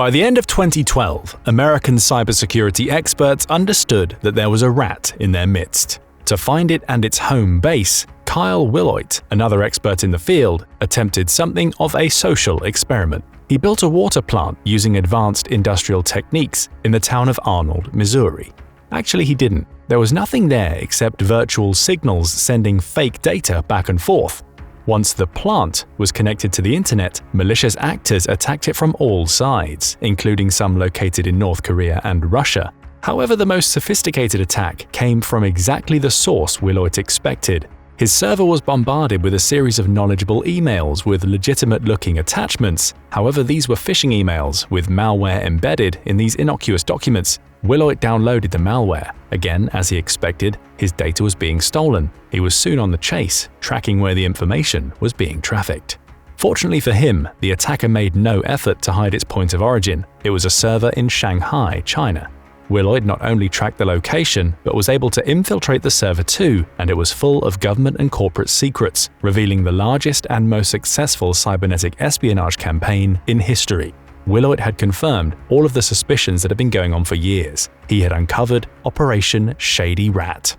By the end of 2012, American cybersecurity experts understood that there was a rat in their midst. To find it and its home base, Kyle Wilhoit, another expert in the field, attempted something of a social experiment. He built a water plant using advanced industrial techniques in the town of Arnold, Missouri. Actually, he didn't. There was nothing there except virtual signals sending fake data back and forth. Once the plant was connected to the internet, malicious actors attacked it from all sides, including some located in North Korea and Russia. However, the most sophisticated attack came from exactly the source Wilhoit expected. His server was bombarded with a series of knowledgeable emails with legitimate-looking attachments. However, these were phishing emails with malware embedded in these innocuous documents. Wilhoit downloaded the malware. Again, as he expected, his data was being stolen. He was soon on the chase, tracking where the information was being trafficked. Fortunately for him, the attacker made no effort to hide its point of origin. It was a server in Shanghai, China. Wilhoit not only tracked the location, but was able to infiltrate the server too, and it was full of government and corporate secrets, revealing the largest and most successful cybernetic espionage campaign in history. Wilhoit had confirmed all of the suspicions that had been going on for years. He had uncovered Operation Shady RAT.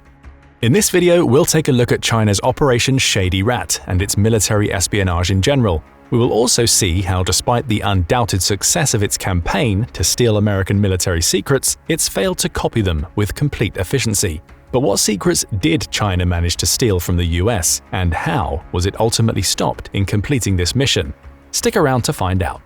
In this video, we'll take a look at China's Operation Shady RAT and its military espionage in general. We will also see how, despite the undoubted success of its campaign to steal American military secrets, it's failed to copy them with complete efficiency. But what secrets did China manage to steal from the US, and how was it ultimately stopped in completing this mission? Stick around to find out.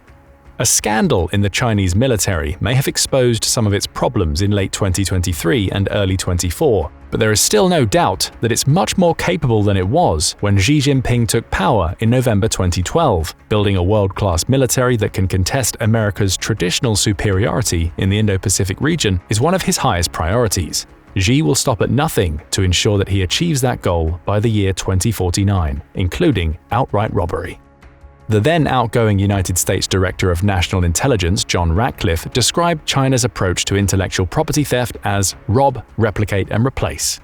A scandal in the Chinese military may have exposed some of its problems in late 2023 and early 2024, but there is still no doubt that it's much more capable than it was when Xi Jinping took power in November 2012. Building a world-class military that can contest America's traditional superiority in the Indo-Pacific region is one of his highest priorities. Xi will stop at nothing to ensure that he achieves that goal by the year 2049, including outright robbery. The then outgoing United States Director of National Intelligence, John Ratcliffe, described China's approach to intellectual property theft as rob, replicate, and replace.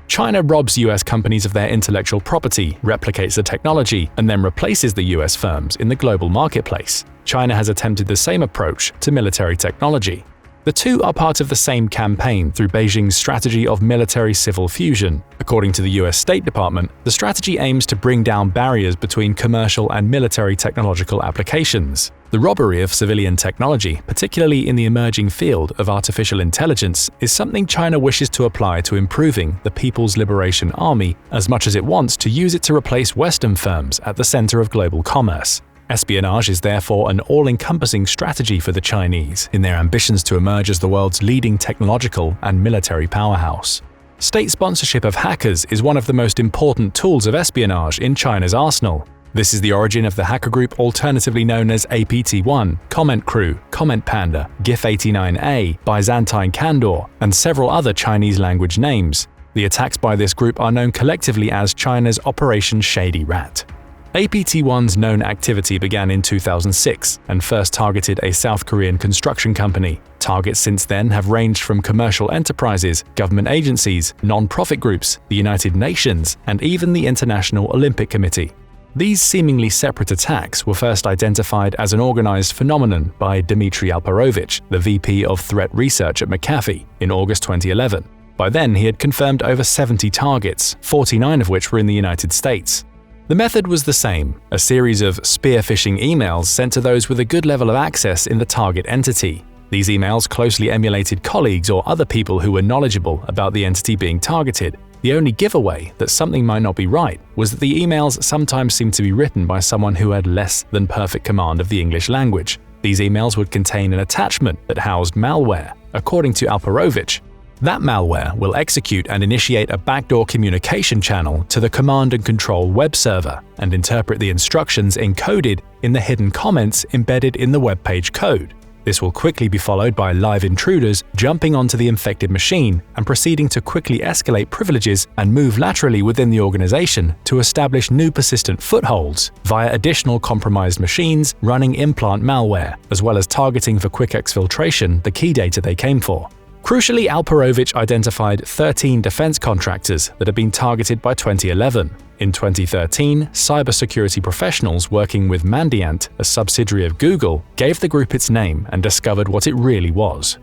China robs US companies of their intellectual property, replicates the technology, and then replaces the US firms in the global marketplace. China has attempted the same approach to military technology. The two are part of the same campaign through Beijing's strategy of military-civil fusion. According to the US State Department, the strategy aims to bring down barriers between commercial and military technological applications. The robbery of civilian technology, particularly in the emerging field of artificial intelligence, is something China wishes to apply to improving the People's Liberation Army as much as it wants to use it to replace Western firms at the center of global commerce. Espionage is therefore an all-encompassing strategy for the Chinese in their ambitions to emerge as the world's leading technological and military powerhouse. State sponsorship of hackers is one of the most important tools of espionage in China's arsenal. This is the origin of the hacker group alternatively known as APT1, Comment Crew, Comment Panda, GIF89A, Byzantine Candor, and several other Chinese language names. The attacks by this group are known collectively as China's Operation Shady RAT. APT1's known activity began in 2006 and first targeted a South Korean construction company. Targets since then have ranged from commercial enterprises, government agencies, non-profit groups, the United Nations, and even the International Olympic Committee. These seemingly separate attacks were first identified as an organized phenomenon by Dmitry Alperovich, the VP of Threat Research at McAfee, in August 2011. By then, he had confirmed over 70 targets, 49 of which were in the United States. The method was the same, a series of spear phishing emails sent to those with a good level of access in the target entity. These emails closely emulated colleagues or other people who were knowledgeable about the entity being targeted. The only giveaway that something might not be right was that the emails sometimes seemed to be written by someone who had less than perfect command of the English language. These emails would contain an attachment that housed malware. According to Alperovich, that malware will execute and initiate a backdoor communication channel to the command and control web server and interpret the instructions encoded in the hidden comments embedded in the web page code. This will quickly be followed by live intruders jumping onto the infected machine and proceeding to quickly escalate privileges and move laterally within the organization to establish new persistent footholds via additional compromised machines running implant malware, as well as targeting for quick exfiltration the key data they came for. Crucially, Alperovich identified 13 defense contractors that had been targeted by 2011. In 2013, cybersecurity professionals working with Mandiant, a subsidiary of Google, gave the group its name and discovered what it really was.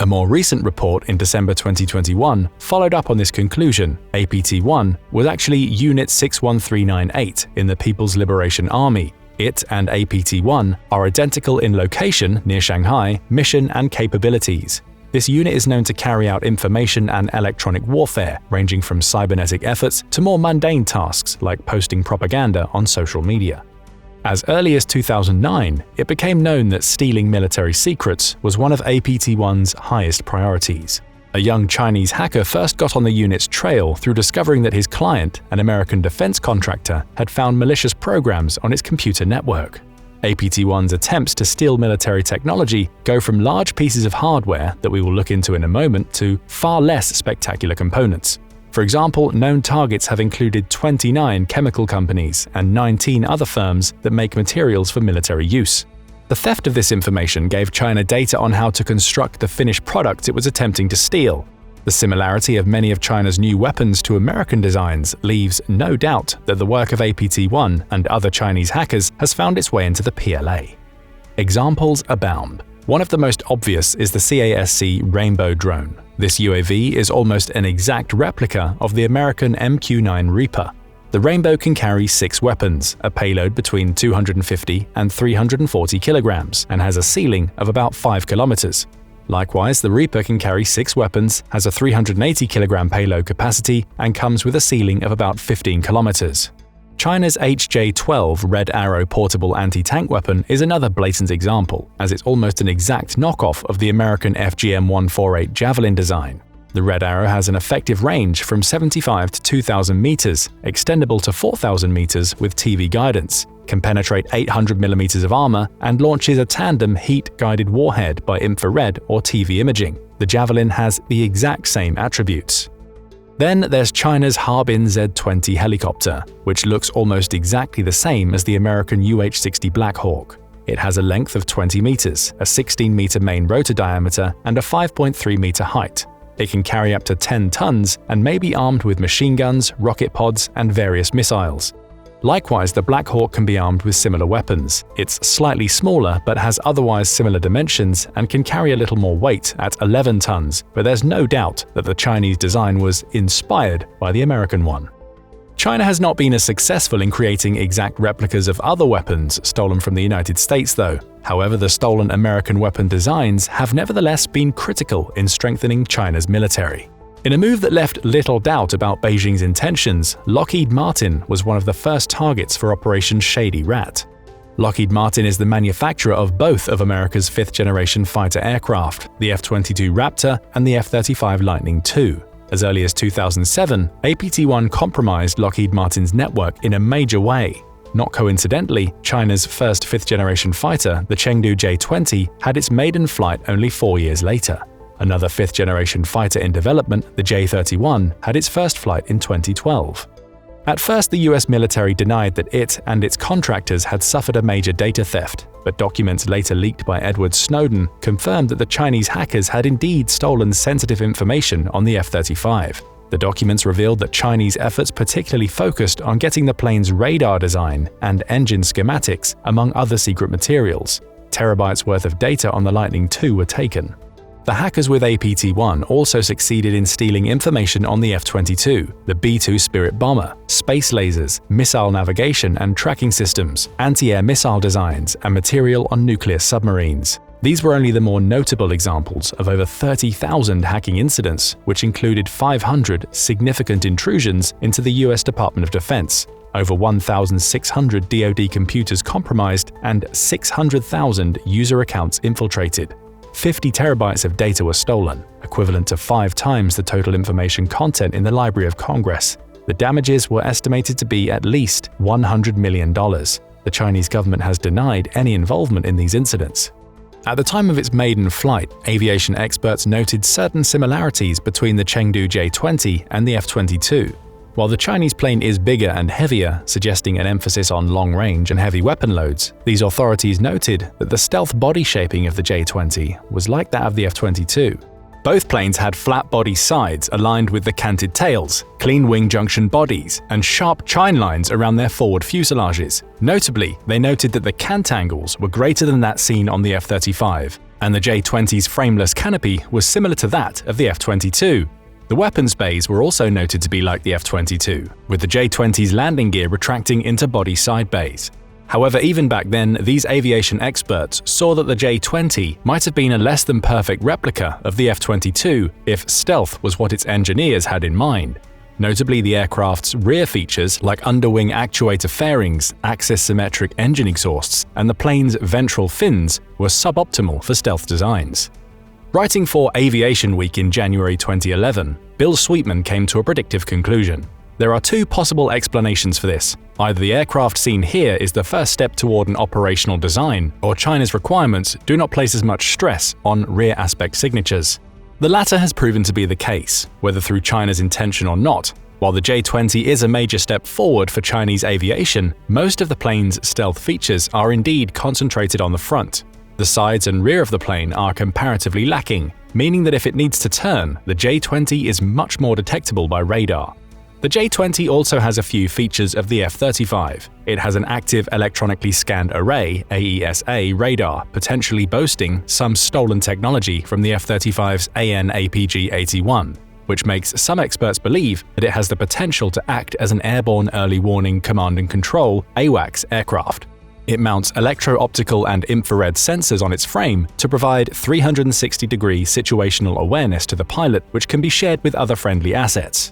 A more recent report in December 2021 followed up on this conclusion. APT-1 was actually Unit 61398 in the People's Liberation Army. It and APT-1 are identical in location near Shanghai, mission and capabilities. This unit is known to carry out information and electronic warfare, ranging from cybernetic efforts to more mundane tasks like posting propaganda on social media. As early as 2009, it became known that stealing military secrets was one of APT-1's highest priorities. A young Chinese hacker first got on the unit's trail through discovering that his client, an American defense contractor, had found malicious programs on its computer network. APT-1's attempts to steal military technology go from large pieces of hardware that we will look into in a moment to far less spectacular components. For example, known targets have included 29 chemical companies and 19 other firms that make materials for military use. The theft of this information gave China data on how to construct the finished product it was attempting to steal. The similarity of many of China's new weapons to American designs leaves no doubt that the work of APT-1 and other Chinese hackers has found its way into the PLA. Examples abound. One of the most obvious is the CASC Rainbow drone. This UAV is almost an exact replica of the American MQ-9 Reaper. The Rainbow can carry 6 weapons, a payload between 250 and 340 kilograms, and has a ceiling of about 5 kilometers. Likewise, the Reaper can carry 6 weapons, has a 380 kilogram payload capacity, and comes with a ceiling of about 15 kilometers. China's HJ-12 Red Arrow portable anti-tank weapon is another blatant example, as it's almost an exact knockoff of the American FGM-148 Javelin design. The Red Arrow has an effective range from 75 to 2,000 meters, extendable to 4,000 meters with TV guidance, can penetrate 800 millimeters of armor, and launches a tandem heat-guided warhead by infrared or TV imaging. The Javelin has the exact same attributes. Then there's China's Harbin Z-20 helicopter, which looks almost exactly the same as the American UH-60 Black Hawk. It has a length of 20 meters, a 16-meter main rotor diameter, and a 5.3-meter height. It can carry up to 10 tons and may be armed with machine guns, rocket pods, and various missiles. Likewise, the Black Hawk can be armed with similar weapons. It's slightly smaller but has otherwise similar dimensions and can carry a little more weight at 11 tons, but there's no doubt that the Chinese design was inspired by the American one. China has not been as successful in creating exact replicas of other weapons stolen from the United States, though. However, the stolen American weapon designs have nevertheless been critical in strengthening China's military. In a move that left little doubt about Beijing's intentions, Lockheed Martin was one of the first targets for Operation Shady RAT. Lockheed Martin is the manufacturer of both of America's 5th-generation fighter aircraft, the F-22 Raptor and the F-35 Lightning II. As early as 2007, APT-1 compromised Lockheed Martin's network in a major way. Not coincidentally, China's first 5th-generation fighter, the Chengdu J-20, had its maiden flight only 4 years later. Another 5th-generation fighter in development, the J-31, had its first flight in 2012. At first, the US military denied that it and its contractors had suffered a major data theft, but documents later leaked by Edward Snowden confirmed that the Chinese hackers had indeed stolen sensitive information on the F-35. The documents revealed that Chinese efforts particularly focused on getting the plane's radar design and engine schematics, among other secret materials. Terabytes worth of data on the Lightning II were taken. The hackers with APT-1 also succeeded in stealing information on the F-22, the B-2 Spirit bomber, space lasers, missile navigation and tracking systems, anti-air missile designs, and material on nuclear submarines. These were only the more notable examples of over 30,000 hacking incidents, which included 500 significant intrusions into the US Department of Defense, over 1,600 DoD computers compromised, and 600,000 user accounts infiltrated. 50 terabytes of data were stolen, equivalent to 5 times the total information content in the Library of Congress. The damages were estimated to be at least $100 million. The Chinese government has denied any involvement in these incidents. At the time of its maiden flight, aviation experts noted certain similarities between the Chengdu J-20 and the F-22. While the Chinese plane is bigger and heavier, suggesting an emphasis on long range and heavy weapon loads, these authorities noted that the stealth body shaping of the J-20 was like that of the F-22. Both planes had flat body sides aligned with the canted tails, clean wing junction bodies, and sharp chine lines around their forward fuselages. Notably, they noted that the cant angles were greater than that seen on the F-35, and the J-20's frameless canopy was similar to that of the F-22. The weapons bays were also noted to be like the F-22, with the J-20's landing gear retracting into body side bays. However, even back then, these aviation experts saw that the J-20 might have been a less than perfect replica of the F-22 if stealth was what its engineers had in mind. Notably, the aircraft's rear features like underwing actuator fairings, axis-symmetric engine exhausts, and the plane's ventral fins were suboptimal for stealth designs. Writing for Aviation Week in January 2011, Bill Sweetman came to a predictive conclusion. There are two possible explanations for this. Either the aircraft seen here is the first step toward an operational design, or China's requirements do not place as much stress on rear aspect signatures. The latter has proven to be the case, whether through China's intention or not. While the J-20 is a major step forward for Chinese aviation, most of the plane's stealth features are indeed concentrated on the front. The sides and rear of the plane are comparatively lacking, meaning that if it needs to turn, the J-20 is much more detectable by radar. The J-20 also has a few features of the F-35. It has an active electronically scanned array (AESA) radar, potentially boasting some stolen technology from the F-35's AN/APG-81, which makes some experts believe that it has the potential to act as an airborne early warning command and control (AWACS) aircraft. It mounts electro-optical and infrared sensors on its frame to provide 360-degree situational awareness to the pilot, which can be shared with other friendly assets.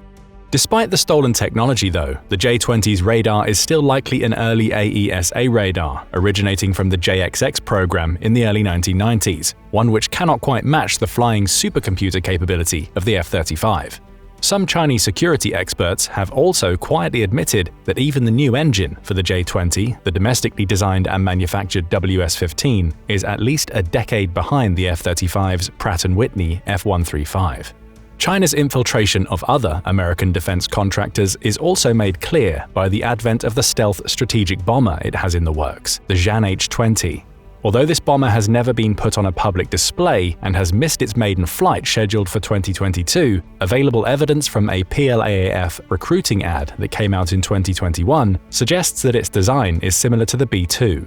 Despite the stolen technology though, the J-20's radar is still likely an early AESA radar, originating from the JXX program in the early 1990s, one which cannot quite match the flying supercomputer capability of the F-35. Some Chinese security experts have also quietly admitted that even the new engine for the J-20, the domestically designed and manufactured WS-15, is at least a decade behind the F-35's Pratt & Whitney F-135. China's infiltration of other American defense contractors is also made clear by the advent of the stealth strategic bomber it has in the works, the H-20. Although this bomber has never been put on a public display and has missed its maiden flight scheduled for 2022, available evidence from a PLAAF recruiting ad that came out in 2021 suggests that its design is similar to the B-2.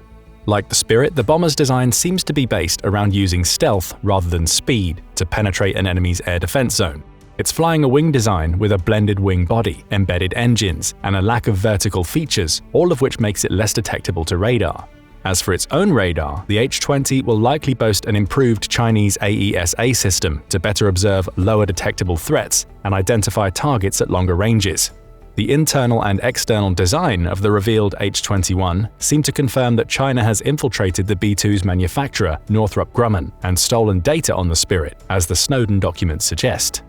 Like the Spirit, the bomber's design seems to be based around using stealth rather than speed to penetrate an enemy's air defense zone. It's flying a wing design with a blended wing body, embedded engines, and a lack of vertical features, all of which makes it less detectable to radar. As for its own radar, the H-20 will likely boast an improved Chinese AESA system to better observe lower detectable threats and identify targets at longer ranges. The internal and external design of the revealed H-21 seem to confirm that China has infiltrated the B-2's manufacturer, Northrop Grumman, and stolen data on the Spirit, as the Snowden documents suggest.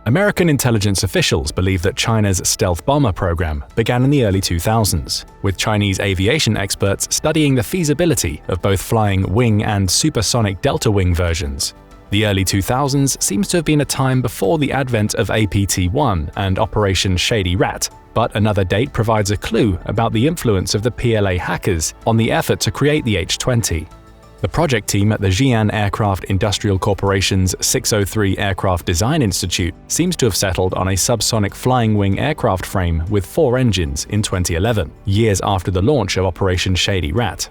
American intelligence officials believe that China's stealth bomber program began in the early 2000s, with Chinese aviation experts studying the feasibility of both flying wing and supersonic delta wing versions. The early 2000s seems to have been a time before the advent of APT-1 and Operation Shady RAT, but another date provides a clue about the influence of the PLA hackers on the effort to create the H-20. The project team at the Xi'an Aircraft Industrial Corporation's 603 Aircraft Design Institute seems to have settled on a subsonic flying wing aircraft frame with 4 engines in 2011, years after the launch of Operation Shady RAT.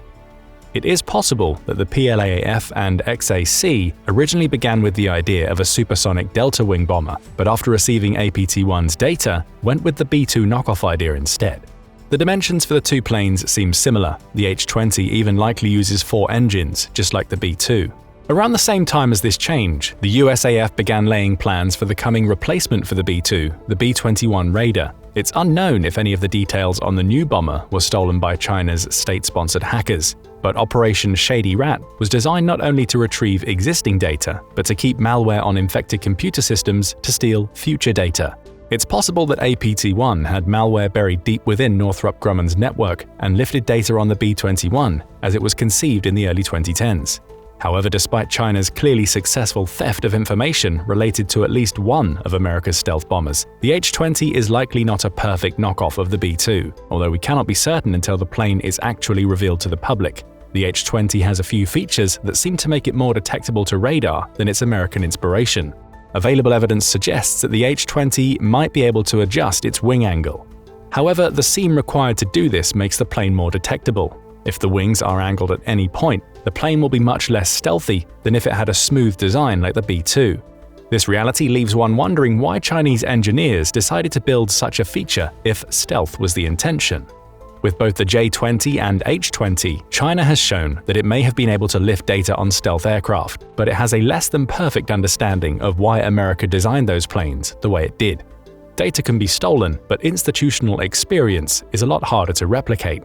It is possible that the PLAAF and XAC originally began with the idea of a supersonic delta wing bomber, but after receiving APT-1's data, went with the B-2 knockoff idea instead. The dimensions for the two planes seem similar. The H-20 even likely uses 4 engines, just like the B-2. Around the same time as this change, the USAF began laying plans for the coming replacement for the B-2, the B-21 Raider. It's unknown if any of the details on the new bomber were stolen by China's state-sponsored hackers, but Operation Shady RAT was designed not only to retrieve existing data, but to keep malware on infected computer systems to steal future data. It's possible that APT-1 had malware buried deep within Northrop Grumman's network and lifted data on the B-21 as it was conceived in the early 2010s. However, despite China's clearly successful theft of information related to at least one of America's stealth bombers, the H-20 is likely not a perfect knockoff of the B-2, although we cannot be certain until the plane is actually revealed to the public. The H-20 has a few features that seem to make it more detectable to radar than its American inspiration. Available evidence suggests that the H-20 might be able to adjust its wing angle. However, the seam required to do this makes the plane more detectable. If the wings are angled at any point, the plane will be much less stealthy than if it had a smooth design like the B-2. This reality leaves one wondering why Chinese engineers decided to build such a feature if stealth was the intention. With both the J-20 and H-20, China has shown that it may have been able to lift data on stealth aircraft, but it has a less than perfect understanding of why America designed those planes the way it did. Data can be stolen, but institutional experience is a lot harder to replicate.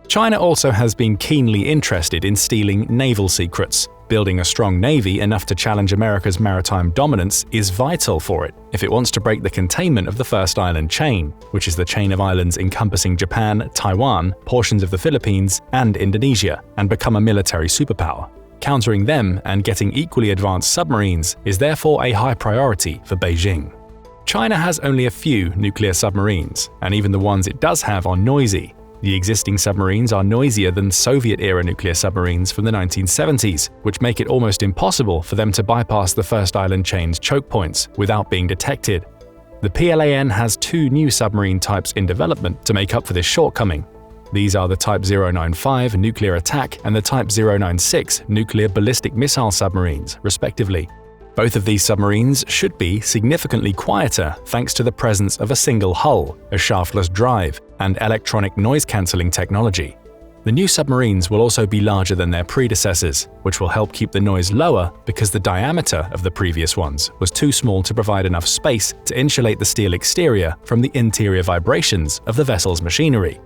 China also has been keenly interested in stealing naval secrets. Building a strong navy enough to challenge America's maritime dominance is vital for it if it wants to break the containment of the First Island Chain, which is the chain of islands encompassing Japan, Taiwan, portions of the Philippines, and Indonesia, and become a military superpower. Countering them and getting equally advanced submarines is therefore a high priority for Beijing. China has only a few nuclear submarines, and even the ones it does have are noisy. The existing submarines are noisier than Soviet-era nuclear submarines from the 1970s, which make it almost impossible for them to bypass the First Island Chain's choke points without being detected. The PLAN has two new submarine types in development to make up for this shortcoming. These are the Type 095 nuclear attack and the Type 096 nuclear ballistic missile submarines, respectively. Both of these submarines should be significantly quieter thanks to the presence of a single hull, a shaftless drive, and electronic noise-cancelling technology. The new submarines will also be larger than their predecessors, which will help keep the noise lower because the diameter of the previous ones was too small to provide enough space to insulate the steel exterior from the interior vibrations of the vessel's machinery.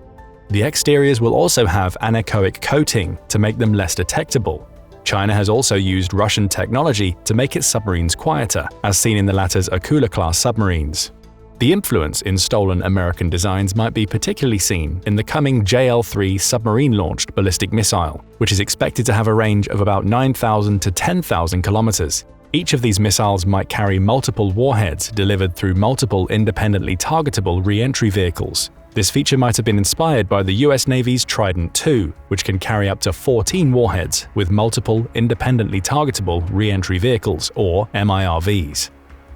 The exteriors will also have anechoic coating to make them less detectable. China has also used Russian technology to make its submarines quieter, as seen in the latter's Akula-class submarines. The influence in stolen American designs might be particularly seen in the coming JL-3 submarine-launched ballistic missile, which is expected to have a range of about 9,000 to 10,000 kilometers. Each of these missiles might carry multiple warheads delivered through multiple independently targetable re-entry vehicles. This feature might have been inspired by the US Navy's Trident II, which can carry up to 14 warheads with multiple independently targetable re-entry vehicles, or MIRVs.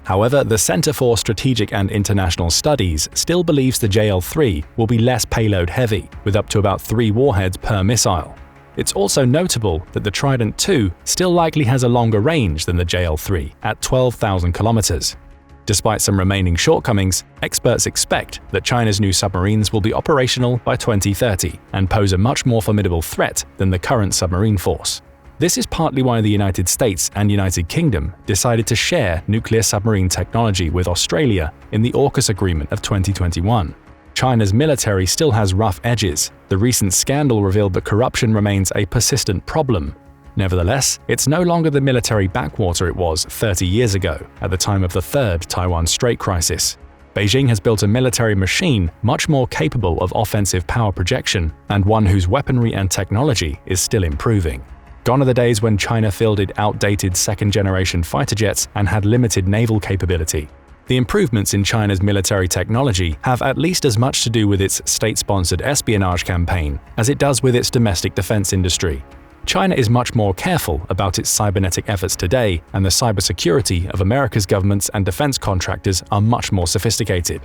However, the Center for Strategic and International Studies still believes the JL-3 will be less payload-heavy, with up to about 3 warheads per missile. It's also notable that the Trident II still likely has a longer range than the JL-3 at 12,000 kilometers. Despite some remaining shortcomings, experts expect that China's new submarines will be operational by 2030 and pose a much more formidable threat than the current submarine force. This is partly why the United States and United Kingdom decided to share nuclear submarine technology with Australia in the AUKUS Agreement of 2021. China's military still has rough edges. The recent scandal revealed that corruption remains a persistent problem. Nevertheless, it's no longer the military backwater it was 30 years ago, at the time of the third Taiwan Strait crisis. Beijing has built a military machine much more capable of offensive power projection, and one whose weaponry and technology is still improving. Gone are the days when China fielded outdated second-generation fighter jets and had limited naval capability. The improvements in China's military technology have at least as much to do with its state-sponsored espionage campaign as it does with its domestic defense industry. China is much more careful about its cybernetic efforts today, and the cybersecurity of America's governments and defense contractors are much more sophisticated.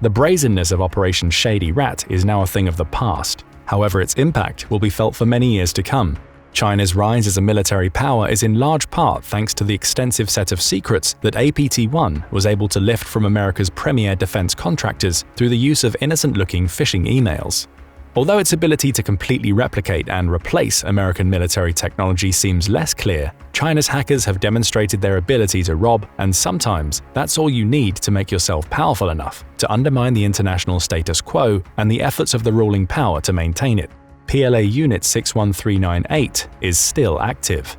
The brazenness of Operation Shady RAT is now a thing of the past. However, its impact will be felt for many years to come. China's rise as a military power is in large part thanks to the extensive set of secrets that APT-1 was able to lift from America's premier defense contractors through the use of innocent-looking phishing emails. Although its ability to completely replicate and replace American military technology seems less clear, China's hackers have demonstrated their ability to rob, and sometimes that's all you need to make yourself powerful enough to undermine the international status quo and the efforts of the ruling power to maintain it. PLA Unit 61398 is still active.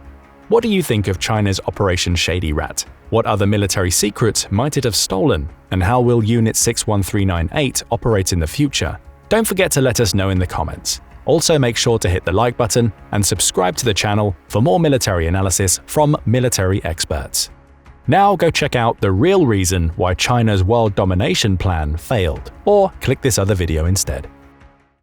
What do you think of China's Operation Shady RAT? What other military secrets might it have stolen? And how will Unit 61398 operate in the future? Don't forget to let us know in the comments. Also, make sure to hit the like button and subscribe to the channel for more military analysis from military experts. Now go check out the real reason why China's world domination plan failed, or click this other video instead.